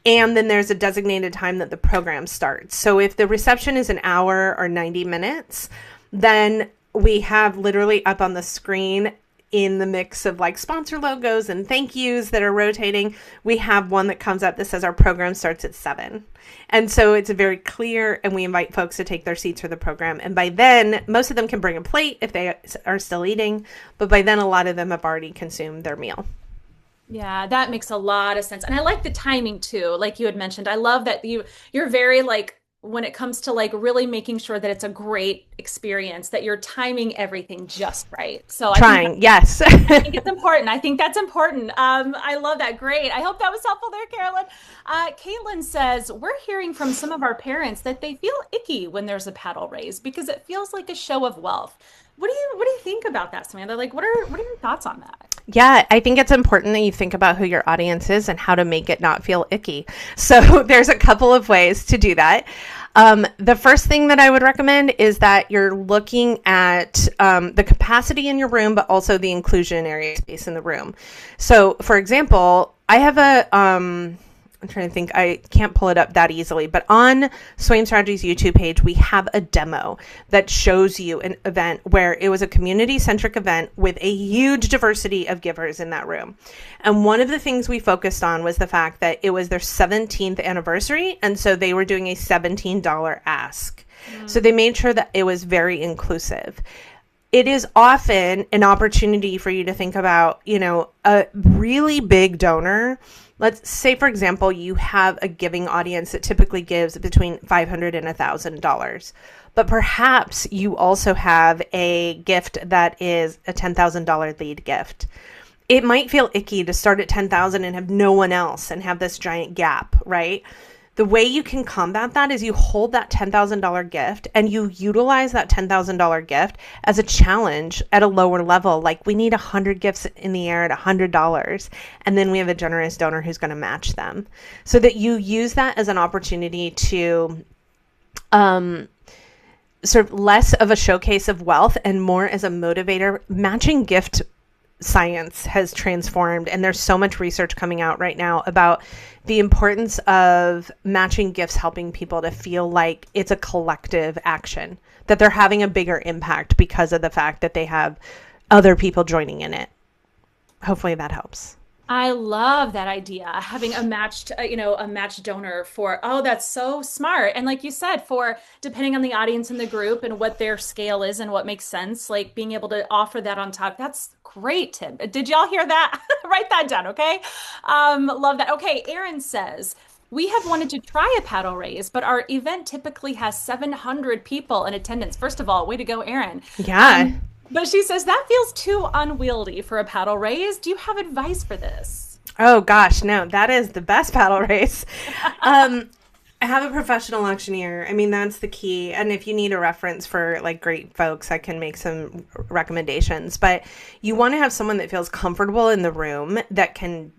And then there's a designated time that the program starts. So if the reception is an hour or 90 minutes, then we have literally up on the screen in the mix of like sponsor logos and thank yous that are rotating, we have one that comes up that says our program starts at 7. And so it's very clear, and we invite folks to take their seats for the program. And by then, most of them can bring a plate if they are still eating, but by then a lot of them have already consumed their meal. Yeah, that makes a lot of sense. And I like the timing too, like you had mentioned. I love that you're very like when it comes to like really making sure that it's a great experience, that you're timing everything just right. So Trying, yes. I think it's important. I think that's important. I love that. Great. I hope that was helpful there, Carolyn. Caitlin says, we're hearing from some of our parents that they feel icky when there's a paddle raise because it feels like a show of wealth. What do you think about that, Samantha? Like, what are your thoughts on that? Yeah, I think it's important that you think about who your audience is and how to make it not feel icky. So there's a couple of ways to do that. The first thing that I would recommend is that you're looking at the capacity in your room, but also the inclusionary space in the room. So, for example, I have I'm trying to think, I can't pull it up that easily, but on Swaim Strategy's YouTube page, we have a demo that shows you an event where it was a community-centric event with a huge diversity of givers in that room. And one of the things we focused on was the fact that it was their 17th anniversary, and so they were doing a $17 ask. So they made sure that it was very inclusive. It is often an opportunity for you to think about, a really big donor. Let's say, for example, you have a giving audience that typically gives between $500 and $1,000. But perhaps you also have a gift that is a $10,000 lead gift. It might feel icky to start at $10,000 and have no one else and have this giant gap, right? The way you can combat that is you hold that $10,000 gift and you utilize that $10,000 gift as a challenge at a lower level. Like, we need 100 gifts in the air at $100. And then we have a generous donor who's going to match them. So that you use that as an opportunity to sort of less of a showcase of wealth and more as a motivator. Matching gift science has transformed, and there's so much research coming out right now about the importance of matching gifts helping people to feel like it's a collective action, that they're having a bigger impact because of the fact that they have other people joining in it. Hopefully that helps. I love that idea, having a matched donor for, oh, that's so smart. And like you said, for depending on the audience in the group and what their scale is and what makes sense, like being able to offer that on top, that's great tip. Did y'all hear that? Write that down, okay? Love that. Okay, Aaron says, we have wanted to try a paddle raise, but our event typically has 700 people in attendance. First of all, way to go, Aaron. Yeah. But she says that feels too unwieldy for a paddle raise. Do you have advice for this? Oh gosh, no, that is the best paddle race. Um, I have a professional auctioneer. I mean, that's the key. And if you need a reference for like great folks, I can make some recommendations. But you want to have someone that feels comfortable in the room that can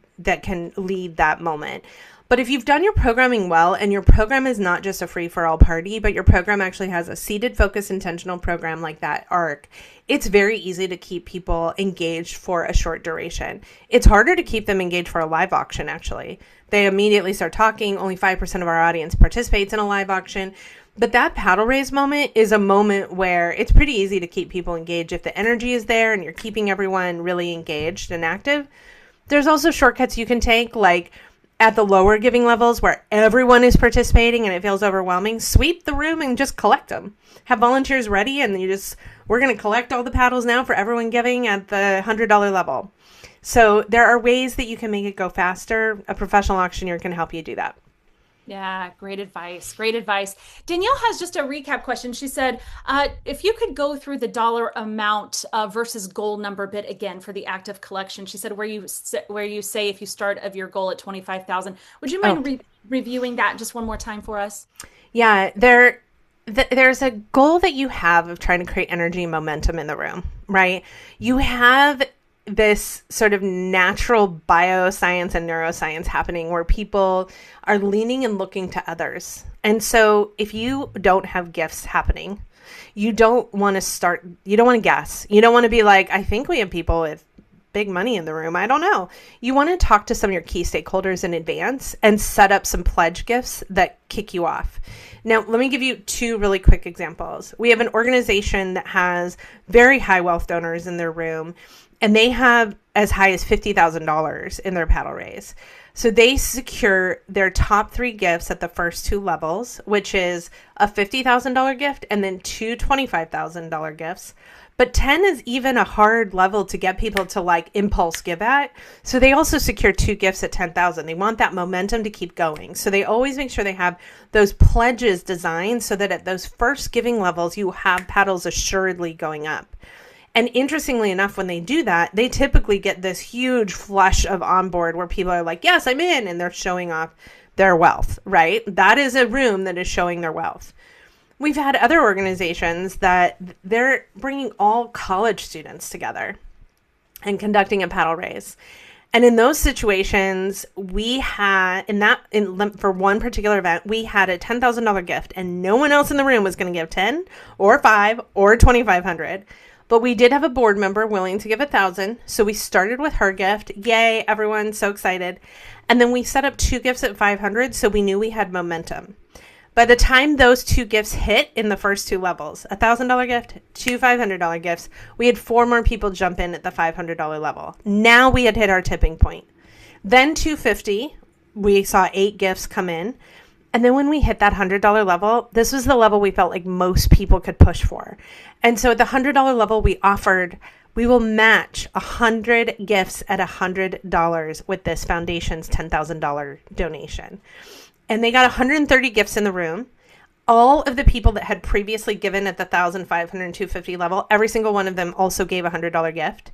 lead that moment. But if you've done your programming well and your program is not just a free for all party, but your program actually has a seated, focused, intentional program like that arc, it's very easy to keep people engaged for a short duration. It's harder to keep them engaged for a live auction, actually. They immediately start talking. Only 5% of our audience participates in a live auction. But that paddle raise moment is a moment where it's pretty easy to keep people engaged if the energy is there and you're keeping everyone really engaged and active. There's also shortcuts you can take, like at the lower giving levels where everyone is participating and it feels overwhelming, sweep the room and just collect them. Have volunteers ready and we're going to collect all the paddles now for everyone giving at the $100 level. So there are ways that you can make it go faster. A professional auctioneer can help you do that. Yeah, great advice. Great advice. Danielle has just a recap question. She said, if you could go through the dollar amount versus goal number bit again for the active collection, she said, where you say if you start of your goal at 25,000, would you Oh, mind reviewing that just one more time for us? yeah, there's a goal that you have of trying to create energy and momentum in the room, right? You have this sort of natural bioscience and neuroscience happening where people are leaning and looking to others. And so if you don't have gifts happening, you don't want to guess. You don't want to be like, I think we have people with big money in the room. I don't know. You want to talk to some of your key stakeholders in advance and set up some pledge gifts that kick you off. Now, let me give you two really quick examples. We have an organization that has very high wealth donors in their room, and they have as high as $50,000 in their paddle raise. So they secure their top three gifts at the first two levels, which is a $50,000 gift and then two $25,000 gifts. But 10 is even a hard level to get people to like impulse give at. So they also secure two gifts at 10,000. They want that momentum to keep going. So they always make sure they have those pledges designed so that at those first giving levels, you have paddles assuredly going up. And interestingly enough, when they do that, they typically get this huge flush of onboard where people are like, yes, I'm in, and they're showing off their wealth, right? That is a room that is showing their wealth. We've had other organizations that they're bringing all college students together and conducting a paddle race. And in those situations, we had for one particular event, we had a $10,000 gift and no one else in the room was going to give 10 or 5 or 2,500. But we did have a board member willing to give 1,000. So we started with her gift. Yay, everyone, so excited. And then we set up two gifts at 500. So we knew we had momentum. By the time those two gifts hit in the first two levels, $1,000 gift, two $500 gifts, we had four more people jump in at the $500 level. Now we had hit our tipping point. Then 250, we saw 8 gifts come in. And then when we hit that $100 level, this was the level we felt like most people could push for. And so at the $100 level, we will match 100 gifts at $100 with this foundation's $10,000 donation. And they got 130 gifts in the room. All of the people that had previously given at the 1,500 and 250 level, every single one of them also gave a $100 gift.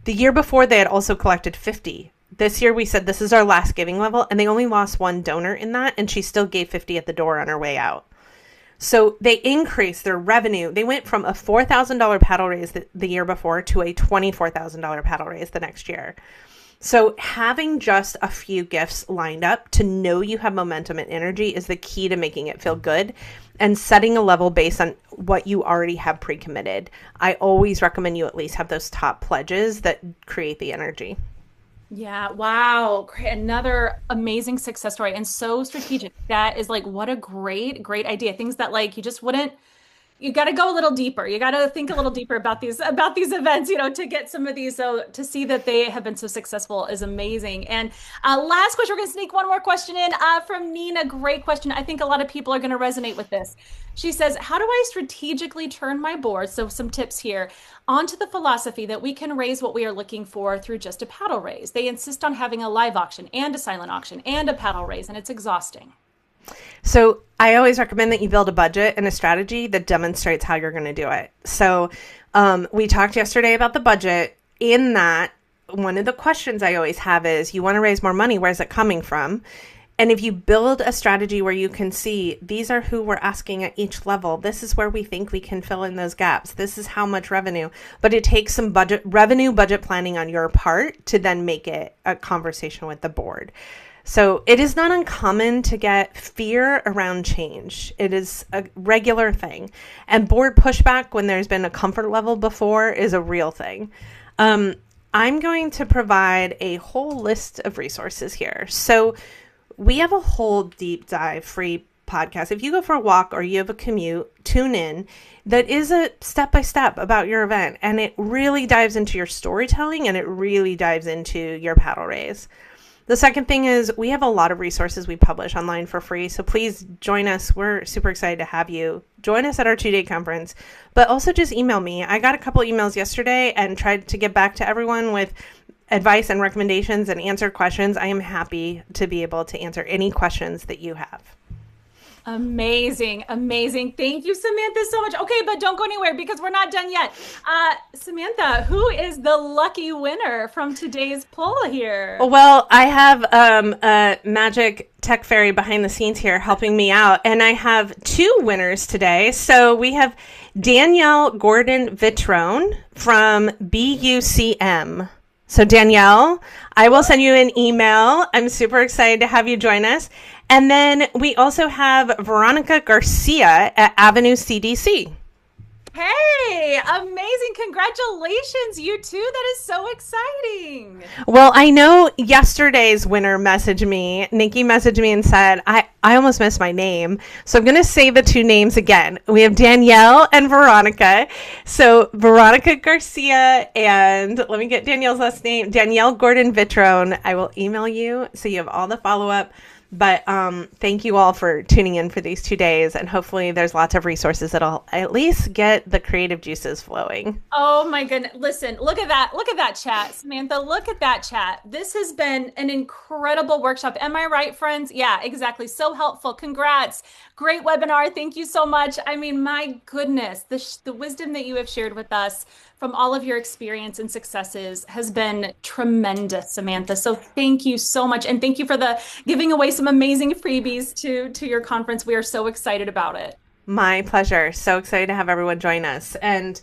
The year before, they had also collected 50. This year, we said this is our last giving level, and they only lost one donor in that, and she still gave 50 at the door on her way out. So they increased their revenue. They went from a $4,000 paddle raise the year before to a $24,000 paddle raise the next year. So having just a few gifts lined up to know you have momentum and energy is the key to making it feel good, and setting a level based on what you already have pre-committed. I always recommend you at least have those top pledges that create the energy. Yeah, wow. Great. Another amazing success story and so strategic. That is like what a great idea. Things that like you just wouldn't you got to go a little deeper. You got to think a little deeper about these events, to get some of these. So to see that they have been so successful is amazing. And last question, we're going to sneak one more question in from Nina. Great question. I think a lot of people are going to resonate with this. She says, "How do I strategically turn my board?" So some tips here onto the philosophy that we can raise what we are looking for through just a paddle raise. They insist on having a live auction and a silent auction and a paddle raise, and it's exhausting. So I always recommend that you build a budget and a strategy that demonstrates how you're going to do it. So we talked yesterday about the budget. In that, one of the questions I always have is, you want to raise more money, where's it coming from? And if you build a strategy where you can see, these are who we're asking at each level, this is where we think we can fill in those gaps, this is how much revenue, but it takes some budget planning on your part to then make it a conversation with the board. So it is not uncommon to get fear around change. It is a regular thing. And board pushback when there's been a comfort level before is a real thing. I'm going to provide a whole list of resources here. So we have a whole deep dive free podcast. If you go for a walk or you have a commute, tune in. That is a step-by-step about your event. And it really dives into your storytelling and it really dives into your paddle raise. The second thing is we have a lot of resources we publish online for free. So please join us. We're super excited to have you. Join us at our 2-day conference, but also just email me. I got a couple emails yesterday and tried to get back to everyone with advice and recommendations and answer questions. I am happy to be able to answer any questions that you have. Amazing. Amazing. Thank you, Samantha, so much. Okay, but don't go anywhere because we're not done yet. Samantha, who is the lucky winner from today's poll here? Well, I have a magic tech fairy behind the scenes here helping me out, and I have 2 winners today. So we have Danielle Gordon-Vitrone from BUCM. So Danielle, I will send you an email. I'm super excited to have you join us. And then we also have Veronica Garcia at Avenue CDC. Hey, amazing. Congratulations, you two. That is so exciting. Well, I know yesterday's winner messaged me. Nikki messaged me and said, I almost missed my name. So I'm going to say the 2 names again. We have Danielle and Veronica. So Veronica Garcia and let me get Danielle's last name, Danielle Gordon-Vitrone. I will email you so you have all the follow-up. But thank you all for tuning in for these 2 days. And hopefully there's lots of resources that'll at least get the creative juices flowing. Oh my goodness. Listen, look at that. Look at that chat, Samantha. Look at that chat. This has been an incredible workshop. Am I right, friends? Yeah, exactly. So helpful. Congrats. Great webinar. Thank you so much. I mean, my goodness, the wisdom that you have shared with us from all of your experience and successes has been tremendous, Samantha. So thank you so much. And thank you for the giving away some amazing freebies to your conference. We are so excited about it. My pleasure. So excited to have everyone join us. And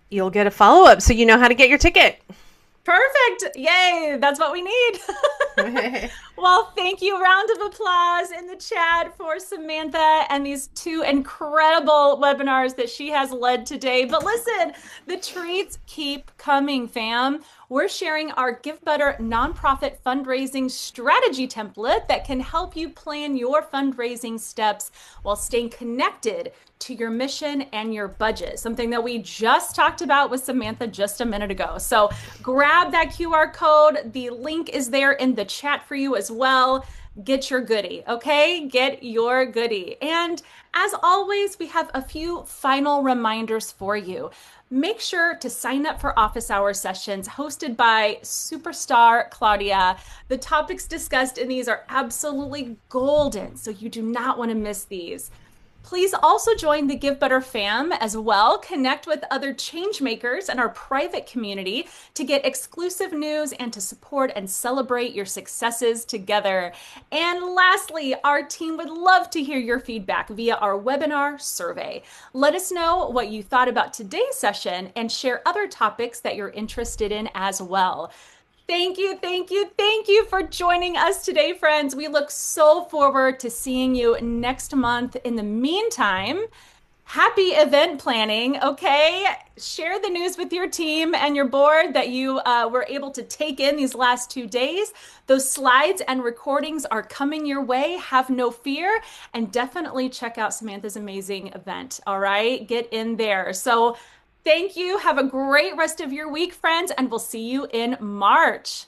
you'll get a follow-up so you know how to get your ticket. Perfect. Yay. That's what we need. Well, thank you. Round of applause in the chat for Samantha and these 2 incredible webinars that she has led today. But listen, the treats keep coming, fam. We're sharing our Give Better nonprofit fundraising strategy template that can help you plan your fundraising steps while staying connected to your mission and your budget, something that we just talked about with Samantha just a minute ago. So grab that QR code. The link is there in the chat for you as well. Get your goodie, okay? Get your goodie. And as always, we have a few final reminders for you. Make sure to sign up for office hour sessions hosted by superstar Claudia. The topics discussed in these are absolutely golden, so you do not want to miss these. Please also join the Give Better fam as well. Connect with other change makers in our private community to get exclusive news and to support and celebrate your successes together. And lastly, our team would love to hear your feedback via our webinar survey. Let us know what you thought about today's session and share other topics that you're interested in as well. Thank you, thank you, thank you for joining us today, friends. We look so forward to seeing you next month. In the meantime, happy event planning, okay? Share the news with your team and your board that you were able to take in these last 2 days. Those slides and recordings are coming your way. Have no fear. And definitely check out Samantha's amazing event, all right? Get in there. So thank you. Have a great rest of your week, friends, and we'll see you in March.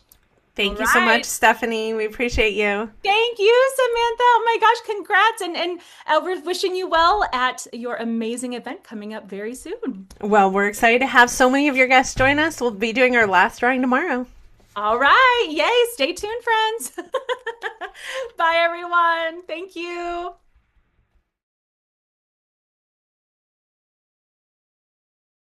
Thank you so much, Stephanie. We appreciate you. Thank you, Samantha. Oh my gosh, congrats. And we're wishing you well at your amazing event coming up very soon. Well, we're excited to have so many of your guests join us. We'll be doing our last drawing tomorrow. All right. Yay. Stay tuned, friends. Bye, everyone. Thank you.